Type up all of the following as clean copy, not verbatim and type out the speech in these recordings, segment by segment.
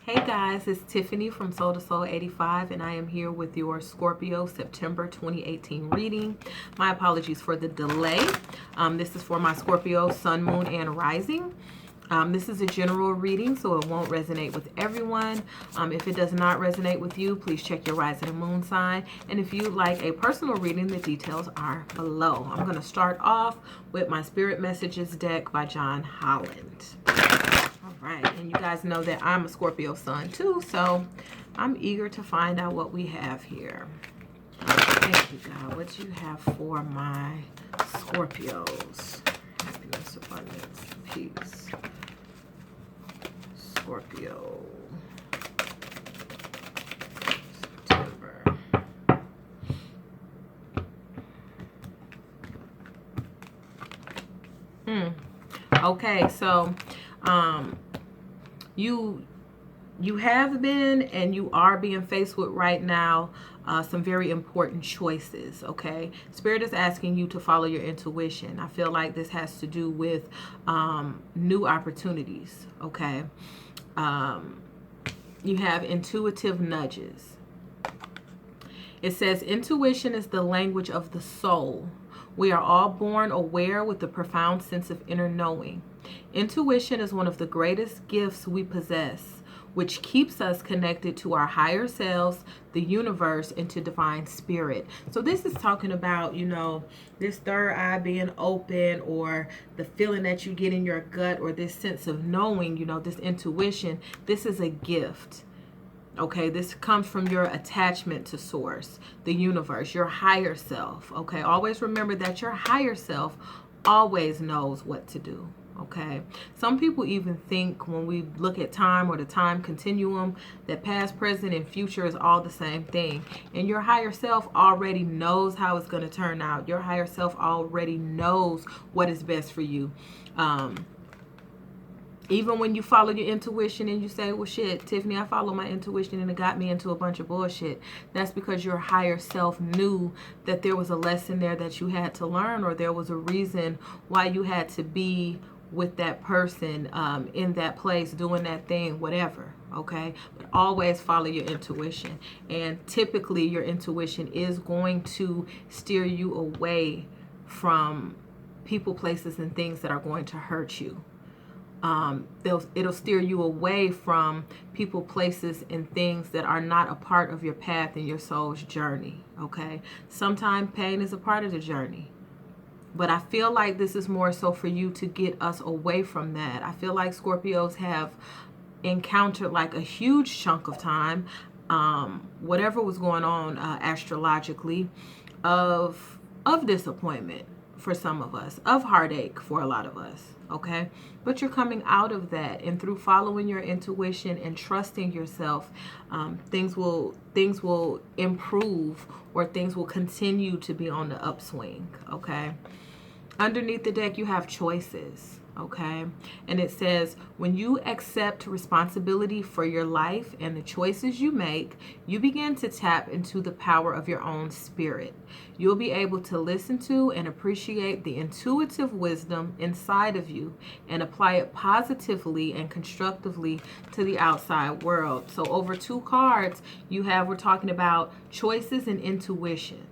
Hey guys, it's Tiffany from Soul to Soul 85, and I am here with your Scorpio September 2018 reading. My apologies for the delay. This is for my Scorpio Sun, Moon, and Rising. This is a general reading, so it won't resonate with everyone. If it does not resonate with you, please check your rising and moon sign. And if you'd like a personal reading, the details are below. I'm going to start off with my Spirit Messages deck by John Holland. All right, and you guys know that I'm a Scorpio sun too, so I'm eager to find out what we have here. Thank you, God. What you have for my Scorpios? Happiness, abundance, peace. Scorpio. September. Okay, so you have been and you are being faced with right now some very important choices. Okay, Spirit is asking you to follow your intuition. I feel like this has to do with new opportunities. Okay, you have intuitive nudges. It says intuition is the language of the soul. We are all born aware with a profound sense of inner knowing. Intuition is one of the greatest gifts we possess, which keeps us connected to our higher selves, the universe, and to divine spirit. So this is talking about, this third eye being open, or the feeling that you get in your gut, or this sense of knowing, this intuition. This is a gift. Okay, this comes from your attachment to source, the universe, your higher self. Okay, always remember that your higher self always knows what to do. Okay, some people even think when we look at time or the time continuum that past, present, and future is all the same thing. And your higher self already knows how it's going to turn out. Your higher self already knows what is best for you. Even when you follow your intuition and you say, well, shit, Tiffany, I follow my intuition and it got me into a bunch of bullshit. That's because your higher self knew that there was a lesson there that you had to learn, or there was a reason why you had to be with that person, in that place, doing that thing, whatever. Okay, but always follow your intuition. And typically your intuition is going to steer you away from people, places, and things that are going to hurt you. It'll steer you away from people, places, and things that are not a part of your path and your soul's journey. Okay, sometimes pain is a part of the journey, but I feel like this is more so for you to get us away from that. I feel like Scorpios have encountered like a huge chunk of time, whatever was going on astrologically, of disappointment for some of us, of heartache for a lot of us. Okay, but you're coming out of that, and through following your intuition and trusting yourself, things will improve, or things will continue to be on the upswing. Okay, underneath the deck you have choices. Okay, and it says when you accept responsibility for your life and the choices you make, you begin to tap into the power of your own spirit. You'll be able to listen to and appreciate the intuitive wisdom inside of you and apply it positively and constructively to the outside world. So over two cards we're talking about choices and intuition.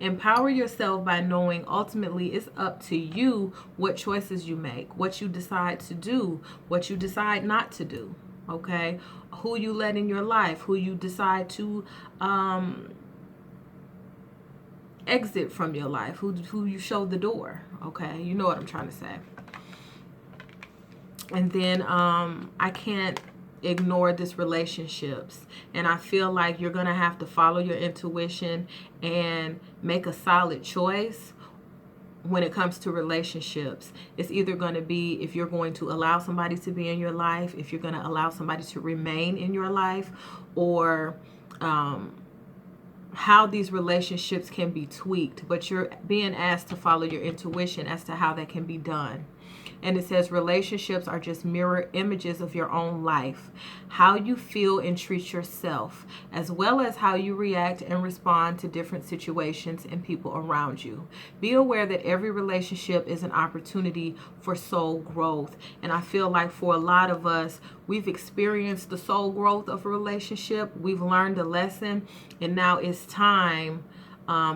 Empower yourself by knowing ultimately it's up to you what choices you make, what you decide to do, what you decide not to do. Okay, who you let in your life, who you decide to exit from your life, who you show the door. Okay, you know what I'm trying to say. And then I can't ignore this relationships, and I feel like you're gonna have to follow your intuition and make a solid choice when it comes to relationships. It's either going to be if you're going to allow somebody to be in your life, if you're going to allow somebody to remain in your life, or how these relationships can be tweaked. But you're being asked to follow your intuition as to how that can be done. And it says relationships are just mirror images of your own life. How you feel and treat yourself, as well as how you react and respond to different situations and people around you. Be aware that every relationship is an opportunity for soul growth. And I feel like for a lot of us, we've experienced the soul growth of a relationship. We've learned a lesson, and now it's time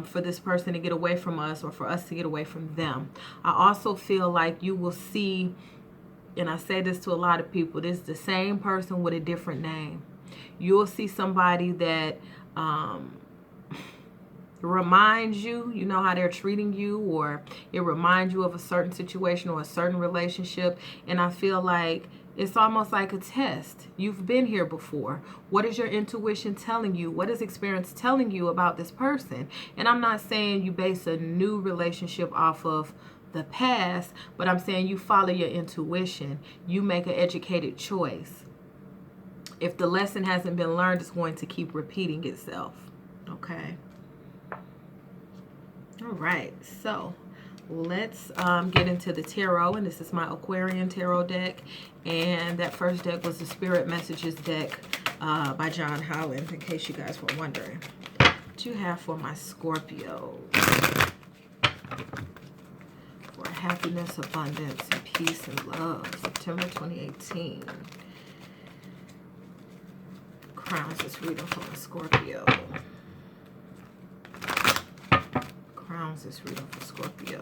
for this person to get away from us, or for us to get away from them. I also feel like you will see, and I say this to a lot of people, this is the same person with a different name. You'll see somebody that reminds you, you know how they're treating you, or it reminds you of a certain situation or a certain relationship. And I feel like it's almost like a test. You've been here before. What is your intuition telling you? What is experience telling you about this person? And I'm not saying you base a new relationship off of the past, but I'm saying you follow your intuition. You make an educated choice. If the lesson hasn't been learned, it's going to keep repeating itself. Okay. All right. So let's get into the tarot. And this is my Aquarian tarot deck. And that first deck was the Spirit Messages deck by John Holland, in case you guys were wondering. What do you have for my Scorpio? For happiness, abundance, and peace and love. September 2018. Crowns is reading for my Scorpio. Crowns is reading for Scorpio.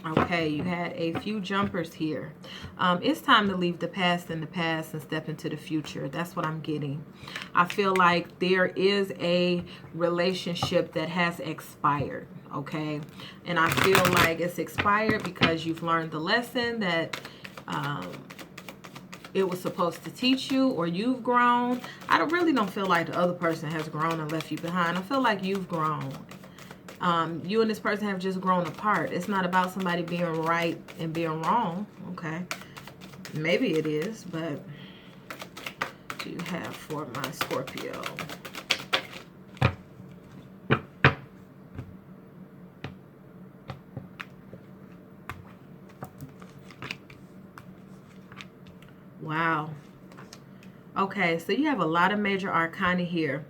Okay, you had a few jumpers here. It's time to leave the past in the past and step into the future. That's what I'm getting. I feel like there is a relationship that has expired, okay? And I feel like it's expired because you've learned the lesson that it was supposed to teach you, or you've grown. I really don't feel like the other person has grown and left you behind. I feel like you've grown. You and this person have just grown apart. It's not about somebody being right and being wrong, okay? Maybe it is, but what do you have for my Scorpio? Wow. Okay, so you have a lot of major arcana here.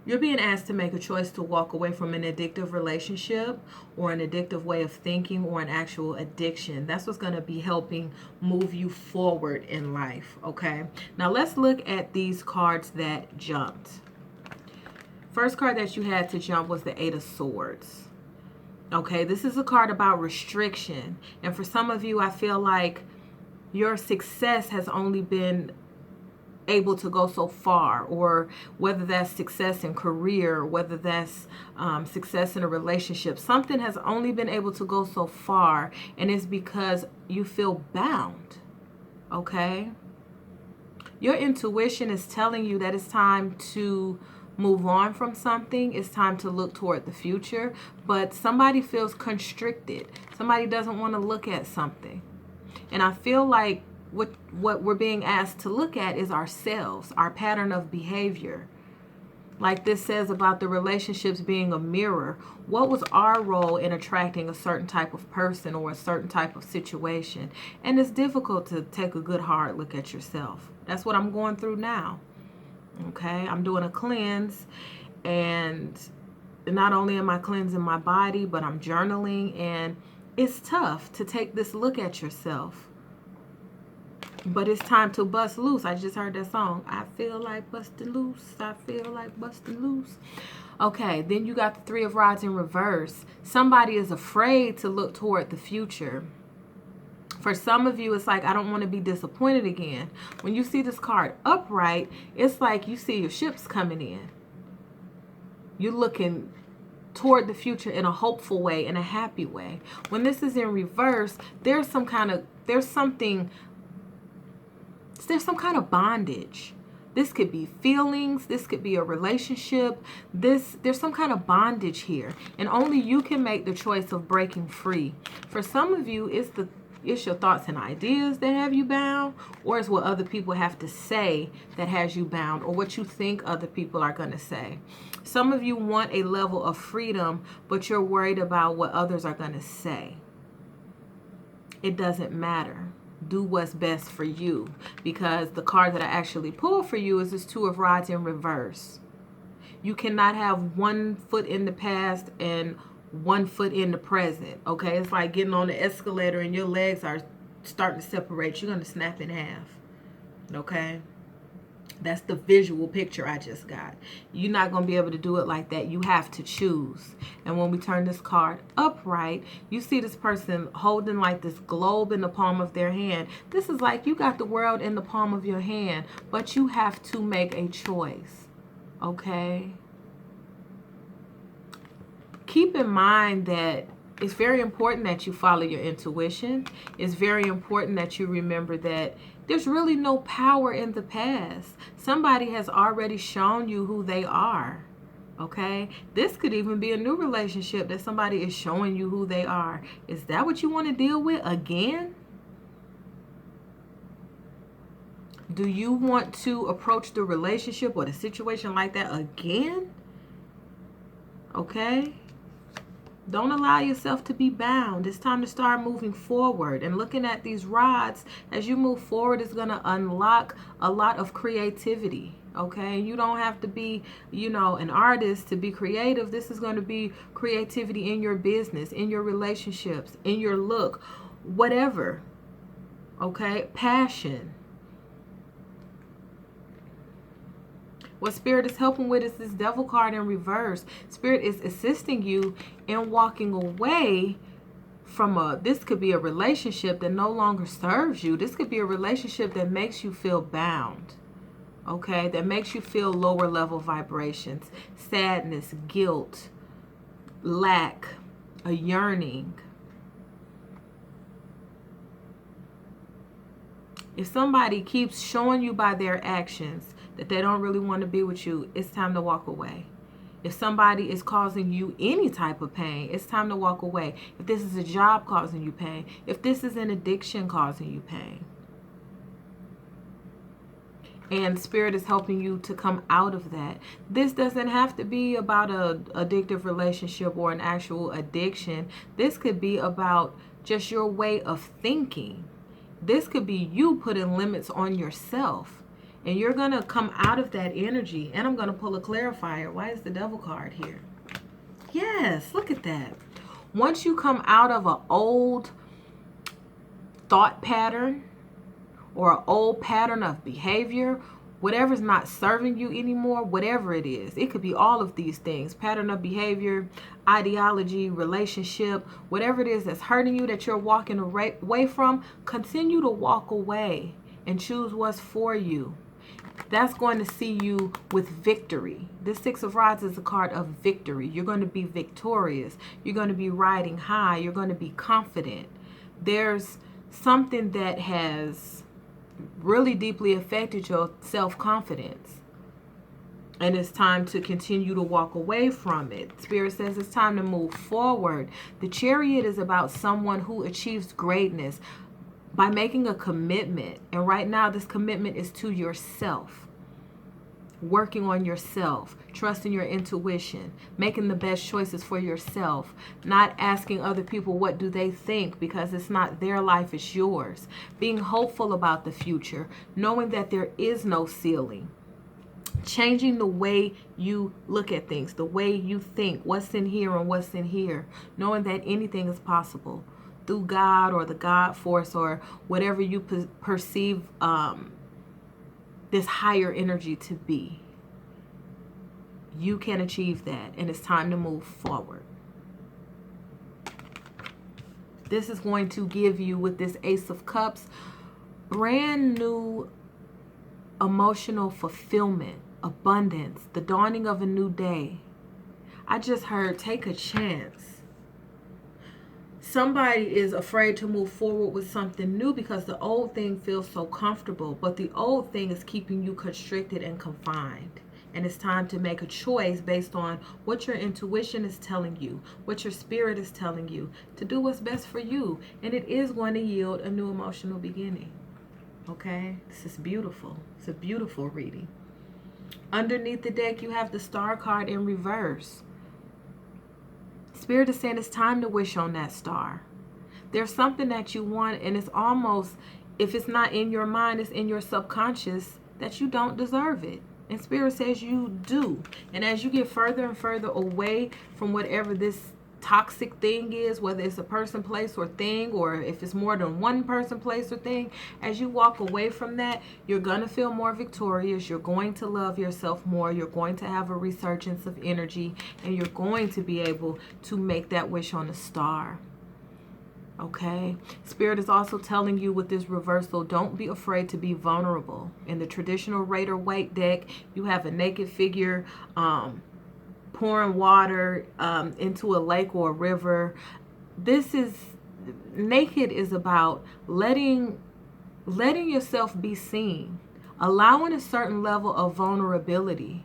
You're being asked to make a choice to walk away from an addictive relationship, or an addictive way of thinking, or an actual addiction. That's what's going to be helping move you forward in life, okay? Now let's look at these cards that jumped. First card that you had to jump was the Eight of Swords. Okay, this is a card about restriction. And for some of you, I feel like your success has only been able to go so far, or whether that's success in career, whether that's success in a relationship, something has only been able to go so far, and it's because you feel bound. Okay, your intuition is telling you that it's time to move on from something. It's time to look toward the future, but somebody feels constricted. Somebody doesn't want to look at something. And I feel like what we're being asked to look at is ourselves, our pattern of behavior. Like this says about the relationships being a mirror. What was our role in attracting a certain type of person or a certain type of situation? And it's difficult to take a good hard look at yourself. That's what I'm going through now. Okay, I'm doing a cleanse, and not only am I cleansing my body, but I'm journaling, and it's tough to take this look at yourself. But it's time to bust loose. I just heard that song. I feel like busting loose. I feel like busting loose. Okay, then you got the Three of Rods in reverse. Somebody is afraid to look toward the future. For some of you, it's like, I don't want to be disappointed again. When you see this card upright, it's like you see your ships coming in. You're looking toward the future in a hopeful way, in a happy way. When this is in reverse, there's some kind of bondage. This could be feelings. This could be a relationship. There's some kind of bondage here. And only you can make the choice of breaking free. For some of you, it's It's your thoughts and ideas that have you bound, or it's what other people have to say that has you bound, or what you think other people are going to say. Some of you want a level of freedom, but you're worried about what others are going to say. It doesn't matter. Do what's best for you, because the card that I actually pulled for you is this Two of Rods in reverse. You cannot have one foot in the past and one foot in the present. Okay, it's like getting on the escalator and your legs are starting to separate. You're going to snap in half. Okay, that's the visual picture I just got. You're not going to be able to do it like that. You have to choose. And when we turn this card upright, you see this person holding like this globe in the palm of their hand. This is like you got the world in the palm of your hand, but you have to make a choice. Okay? Keep in mind that it's very important that you follow your intuition. It's very important that you remember that there's really no power in the past. Somebody has already shown you who they are. Okay? This could even be a new relationship that somebody is showing you who they are. Is that what you want to deal with again? Do you want to approach the relationship or the situation like that again? Okay? Don't allow yourself to be bound. It's time to start moving forward. And looking at these rods, as you move forward, it's going to unlock a lot of creativity. Okay? You don't have to be, an artist to be creative. This is going to be creativity in your business, in your relationships, in your look, whatever. Okay? Passion. What Spirit is helping with is this Devil card in reverse. Spirit is assisting you in walking away from this could be a relationship that no longer serves you. This could be a relationship that makes you feel bound. Okay? That makes you feel lower level vibrations. Sadness, guilt, lack, a yearning. If somebody keeps showing you by their actions that they don't really want to be with you, it's time to walk away. If somebody is causing you any type of pain, it's time to walk away. If this is a job causing you pain, if this is an addiction causing you pain. And Spirit is helping you to come out of that. This doesn't have to be about an addictive relationship or an actual addiction. This could be about just your way of thinking. This could be you putting limits on yourself. And you're going to come out of that energy. And I'm going to pull a clarifier. Why is the Devil card here? Yes, look at that. Once you come out of an old thought pattern or an old pattern of behavior, whatever's not serving you anymore, whatever it is, it could be all of these things. Pattern of behavior, ideology, relationship, whatever it is that's hurting you, that you're walking away from, continue to walk away and choose what's for you. That's going to see you with victory. This Six of Rods is a card of victory. You're going to be victorious. You're going to be riding high. You're going to be confident. There's something that has really deeply affected your self-confidence. And it's time to continue to walk away from it. Spirit says it's time to move forward. The Chariot is about someone who achieves greatness by making a commitment. And right now, this commitment is to yourself. Working on yourself, trusting your intuition, making the best choices for yourself, not asking other people what do they think, because it's not their life, it's yours. Being hopeful about the future, knowing that there is no ceiling. Changing the way you look at things, the way you think, what's in here and what's in here, knowing that anything is possible through God or the God force or whatever you perceive this higher energy to be. You can achieve that, and it's time to move forward. This is going to give you, with this Ace of Cups, brand new emotional fulfillment, abundance, the dawning of a new day. I just heard take a chance. Somebody is afraid to move forward with something new because the old thing feels so comfortable, but the old thing is keeping you constricted and confined. And it's time to make a choice based on what your intuition is telling you, what your spirit is telling you, to do what's best for you. And it is going to yield a new emotional beginning. Okay? This is beautiful. It's a beautiful reading. Underneath the deck, you have the Star card in reverse. Spirit is saying it's time to wish on that star. There's something that you want, and it's almost, if it's not in your mind, it's in your subconscious, that you don't deserve it. And Spirit says you do. And as you get further and further away from whatever this toxic thing is, whether it's a person, place, or thing, or if it's more than one person, place, or thing, as you walk away from that, you're going to feel more victorious. You're going to love yourself more. You're going to have a resurgence of energy, and you're going to be able to make that wish on the star. Okay? Spirit is also telling you with this reversal, don't be afraid to be vulnerable. In the traditional Rider-Waite deck, you have a naked figure pouring water into a lake or a river. This is, naked is about letting yourself be seen, allowing a certain level of vulnerability.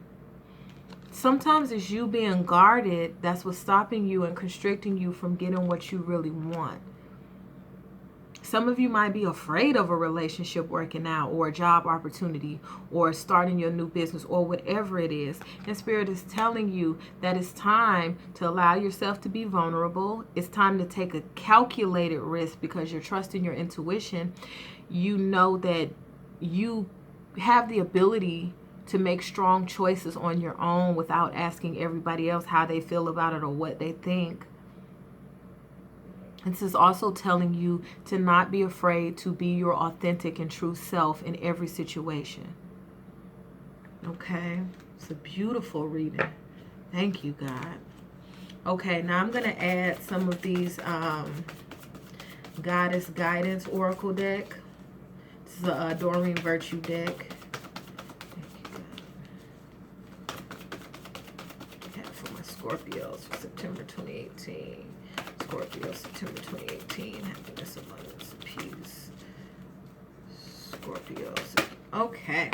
Sometimes it's you being guarded that's what's stopping you and constricting you from getting what you really want. Some of you might be afraid of a relationship working out, or a job opportunity, or starting your new business, or whatever it is. And Spirit is telling you that it's time to allow yourself to be vulnerable. It's time to take a calculated risk because you're trusting your intuition. You know that you have the ability to make strong choices on your own without asking everybody else how they feel about it or what they think. This is also telling you to not be afraid to be your authentic and true self in every situation. Okay, it's a beautiful reading. Thank you, God. Okay, now I'm going to add some of these Goddess Guidance Oracle deck. This is a Doreen Virtue deck. Thank you, God. For my Scorpios for September 2018. Scorpio, September 2018. Happiness, abundance, peace. Scorpio. Okay.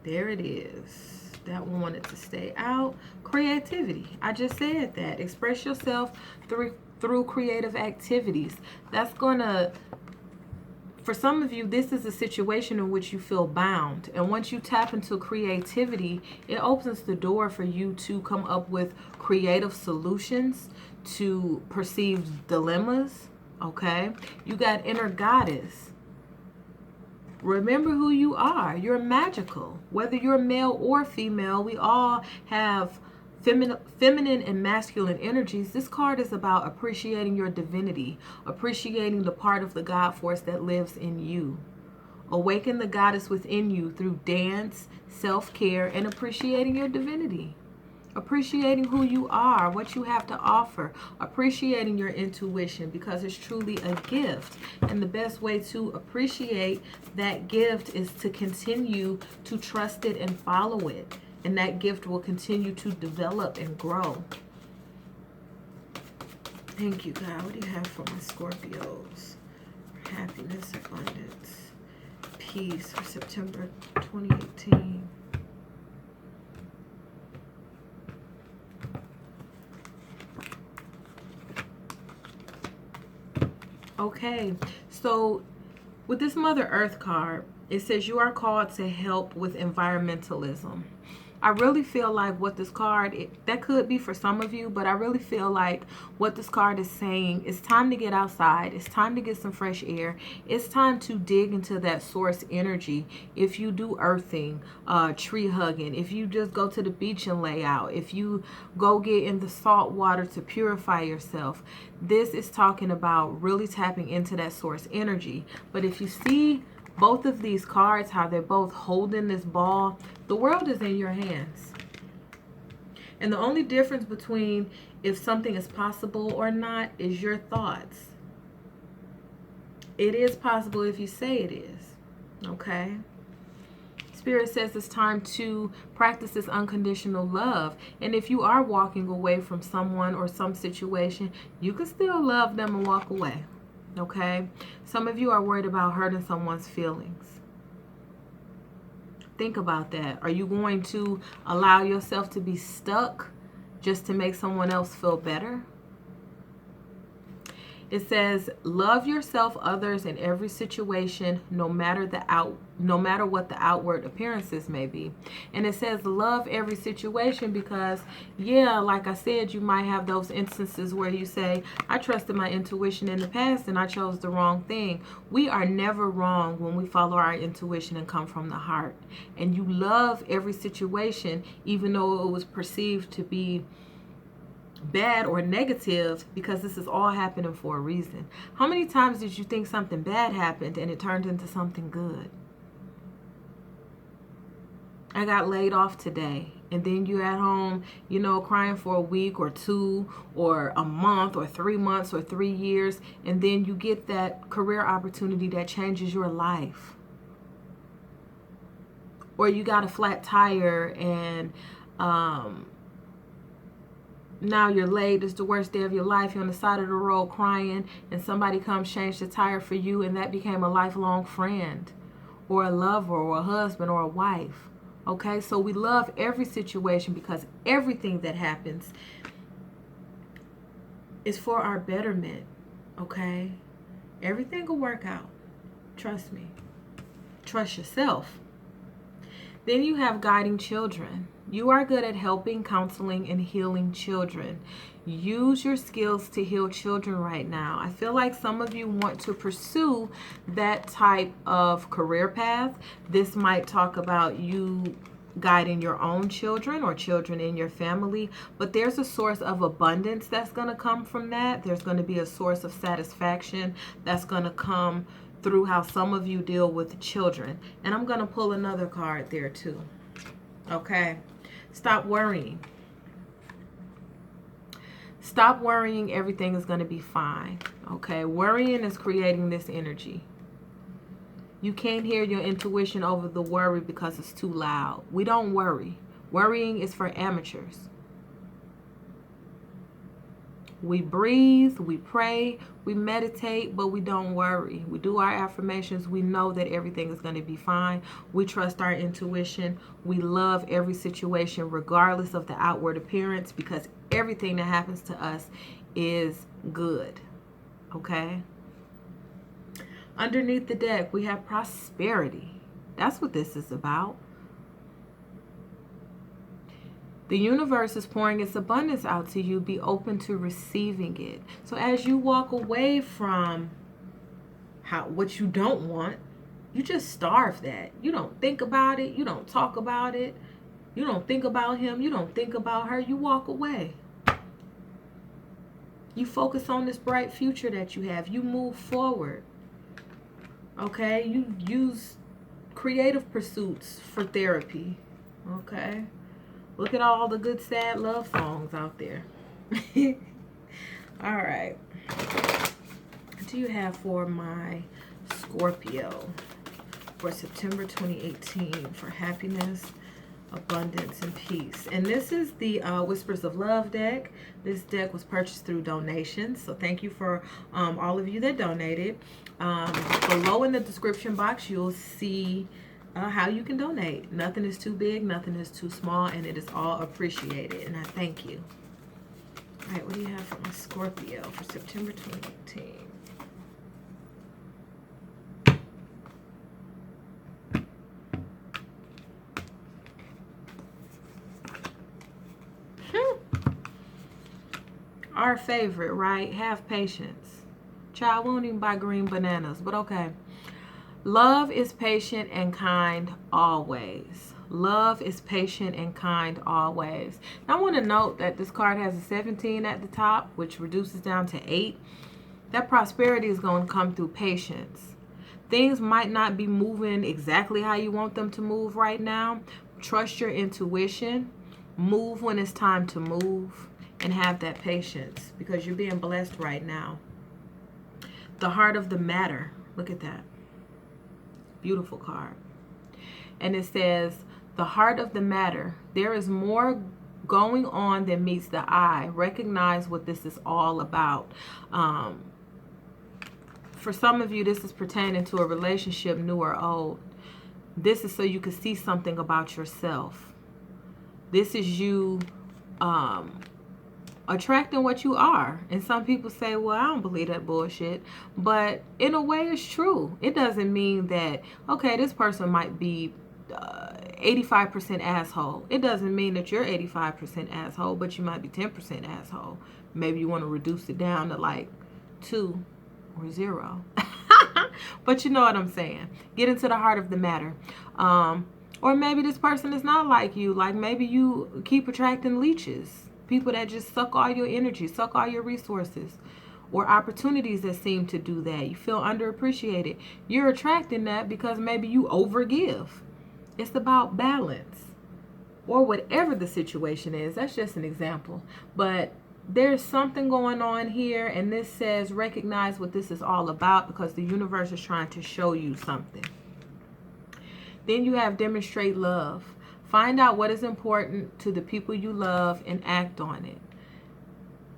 There it is. That one wanted to stay out. Creativity. I just said that. Express yourself through creative activities. That's going to, for some of you, this is a situation in which you feel bound. And once you tap into creativity, it opens the door for you to come up with creative solutions to perceived dilemmas. Okay? You got inner goddess. Remember who you are. You're magical. Whether you're male or female, we all have feminine and masculine energies. This card is about appreciating your divinity, appreciating the part of the God force that lives in you. Awaken the goddess within you through dance, self-care, and appreciating your divinity. Appreciating who you are, what you have to offer. Appreciating your intuition, because it's truly a gift. And the best way to appreciate that gift is to continue to trust it and follow it. And that gift will continue to develop and grow. Thank you, God. What do you have for my Scorpios? Happiness, abundance, peace for September 2018. Okay, so with this Mother Earth card, it says you are called to help with environmentalism. I really feel like what this card, that could be for some of you, but I really feel like what this card is saying, it's time to get outside. It's time to get some fresh air. It's time to dig into that source energy. If you do earthing, tree hugging, if you just go to the beach and lay out, if you go get in the salt water to purify yourself, this is talking about really tapping into that source energy. But if you see both of these cards, how they're both holding this ball, the world is in your hands. And the only difference between if something is possible or not is your thoughts. It is possible if you say it is. Okay? Spirit says it's time to practice this unconditional love. And if you are walking away from someone or some situation, you can still love them and walk away. Okay? Some of you are worried about hurting someone's feelings. Think about that. Are you going to allow yourself to be stuck just to make someone else feel better? It says, love yourself, others, in every situation, no matter what the outward appearances may be. And it says love every situation because, yeah, like I said, you might have those instances where you say, I trusted my intuition in the past and I chose the wrong thing. We are never wrong when we follow our intuition and come from the heart. And you love every situation, even though it was perceived to be bad or negative, because this is all happening for a reason. How many times did you think something bad happened and it turned into something good? I got laid off today, and then you're at home, you know, crying for a week or two or a month or 3 months or 3 years, and then you get that career opportunity that changes your life. Or you got a flat tire and now you're late. It's the worst day of your life. You're on the side of the road crying, and somebody comes change the tire for you, and that became a lifelong friend or a lover or a husband or a wife. Okay, so we love every situation because everything that happens is for our betterment. Okay, everything will work out. Trust me. Trust yourself. Then you have guiding children. You are good at helping, counseling, and healing children. Use your skills to heal children right now. I feel like some of you want to pursue that type of career path. This might talk about you guiding your own children or children in your family, but there's a source of abundance that's going to come from that. There's going to be a source of satisfaction that's going to come through how some of you deal with children. And I'm going to pull another card there too. Okay. Stop worrying. Stop worrying. Everything is going to be fine. Okay. Worrying is creating this energy. You can't hear your intuition over the worry because it's too loud. We don't worry. Worrying is for amateurs. We breathe, we pray, we meditate, but we don't worry. We do our affirmations. We know that everything is going to be fine. We trust our intuition. We love every situation regardless of the outward appearance because everything that happens to us is good. Okay? Underneath the deck, we have prosperity. That's what this is about. The universe is pouring its abundance out to you. Be open to receiving it. So as you walk away from what you don't want, you just starve that. You don't think about it. You don't talk about it. You don't think about him. You don't think about her. You walk away. You focus on this bright future that you have. You move forward. Okay? You use creative pursuits for therapy. Okay? Look at all the good, sad love songs out there. All right. What do you have for my Scorpio for September 2018 for happiness, abundance, and peace? And this is the Whispers of Love deck. This deck was purchased through donations. So thank you for all of you that donated. Below in the description box, you'll see how you can donate. Nothing is too big, nothing is too small, and it is all appreciated. And I thank you. All right, what do you have for my Scorpio for September 2018? Our favorite, right? Have patience. Child, won't even buy green bananas, but okay. Love is patient and kind always. Love is patient and kind always. Now, I want to note that this card has a 17 at the top, which reduces down to 8. That prosperity is going to come through patience. Things might not be moving exactly how you want them to move right now. Trust your intuition. Move when it's time to move. And have that patience because you're being blessed right now. The heart of the matter. Look at that. Beautiful card. And it says, the heart of the matter. There is more going on than meets the eye. Recognize what this is all about. For some of you, this is pertaining to a relationship, new or old. This is so you can see something about yourself. This is you attracting what you are. And some people say, well, I don't believe that bullshit. But in a way, it's true. It doesn't mean that, okay, this person might be 85% asshole. It doesn't mean that you're 85% asshole, but you might be 10% asshole. Maybe you want to reduce it down to like 2 or 0. But you know what I'm saying. Get into the heart of the matter. Or maybe this person is not like you. Like maybe you keep attracting leeches. People that just suck all your energy, suck all your resources. Or opportunities that seem to do that. You feel underappreciated. You're attracting that because maybe you overgive. It's about balance. Or whatever the situation is. That's just an example. But there's something going on here, and this says recognize what this is all about, because the universe is trying to show you something. Then you have demonstrate love. Find out what is important to the people you love and act on it.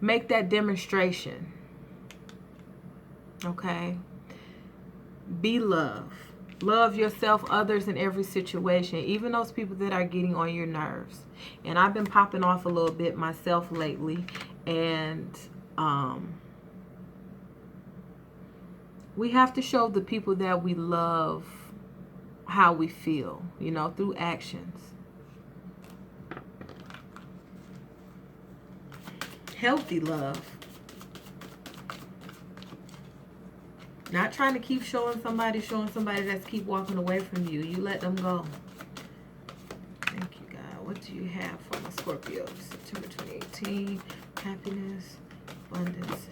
Make that demonstration. Okay? Be love. Love yourself, others, in every situation, even those people that are getting on your nerves. And I've been popping off a little bit myself lately. And we have to show the people that we love how we feel, you know, through actions. Healthy love. Not trying to keep showing somebody that's keep walking away from you. You let them go. Thank you, God. What do you have for my Scorpio? September 2018. Happiness, abundance,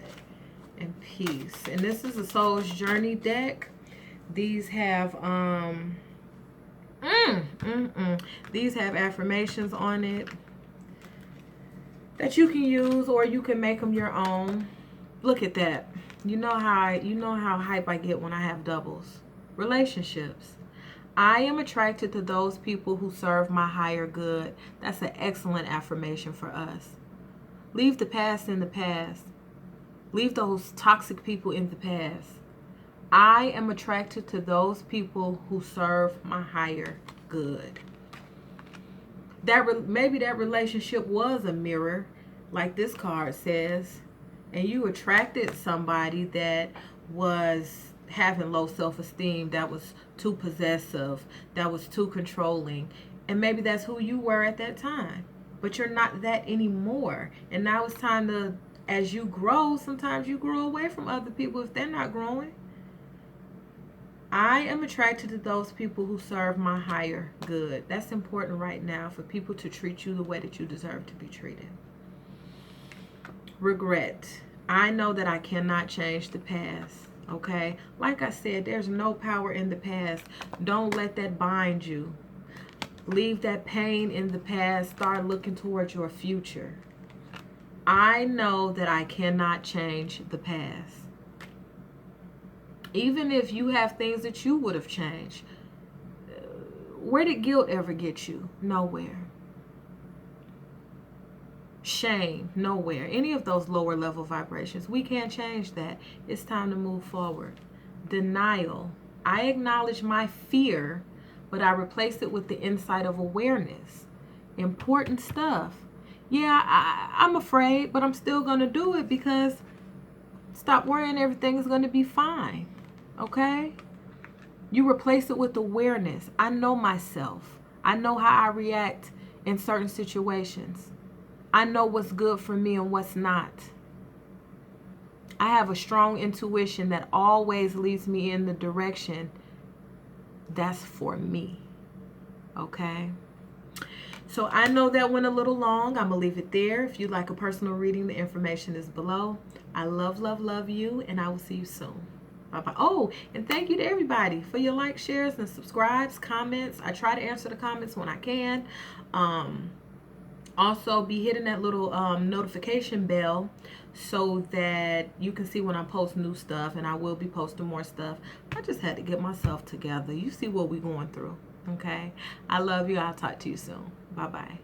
and peace. And this is a Soul's Journey deck. These have these have affirmations on it that you can use, or you can make them your own. Look at that. You know how hype I get when I have doubles. Relationships. I am attracted to those people who serve my higher good. That's an excellent affirmation for us. Leave the past in the past. Leave those toxic people in the past. I am attracted to those people who serve my higher good. Maybe that relationship was a mirror, like this card says, and you attracted somebody that was having low self-esteem, that was too possessive, that was too controlling, and maybe that's who you were at that time. But you're not that anymore. And now it's time to, as you grow, sometimes you grow away from other people if they're not growing. I am attracted to those people who serve my higher good. That's important right now, for people to treat you the way that you deserve to be treated. Regret. I know that I cannot change the past. Okay? Like I said, there's no power in the past. Don't let that bind you. Leave that pain in the past. Start looking towards your future. I know that I cannot change the past. Even if you have things that you would have changed. Where did guilt ever get you? Nowhere. Shame, nowhere. Any of those lower level vibrations, we can't change that. It's time to move forward. Denial. I acknowledge my fear, but I replace it with the insight of awareness. Important stuff. Yeah, I'm afraid, but I'm still going to do it, because stop worrying, everything is going to be fine. Okay? You replace it with awareness. I know myself. I know how I react in certain situations. I know what's good for me and what's not. I have a strong intuition that always leads me in the direction that's for me. Okay? So I know that went a little long. I'm going to leave it there. If you'd like a personal reading, the information is below. I love, love, love you, and I will see you soon. Bye-bye. Oh, and thank you to everybody for your likes, shares, and subscribes, comments. I try to answer the comments when I can. Also, be hitting that little notification bell so that you can see when I post new stuff, and I will be posting more stuff. I just had to get myself together. You see what we're going through, okay? I love you. I'll talk to you soon. Bye-bye.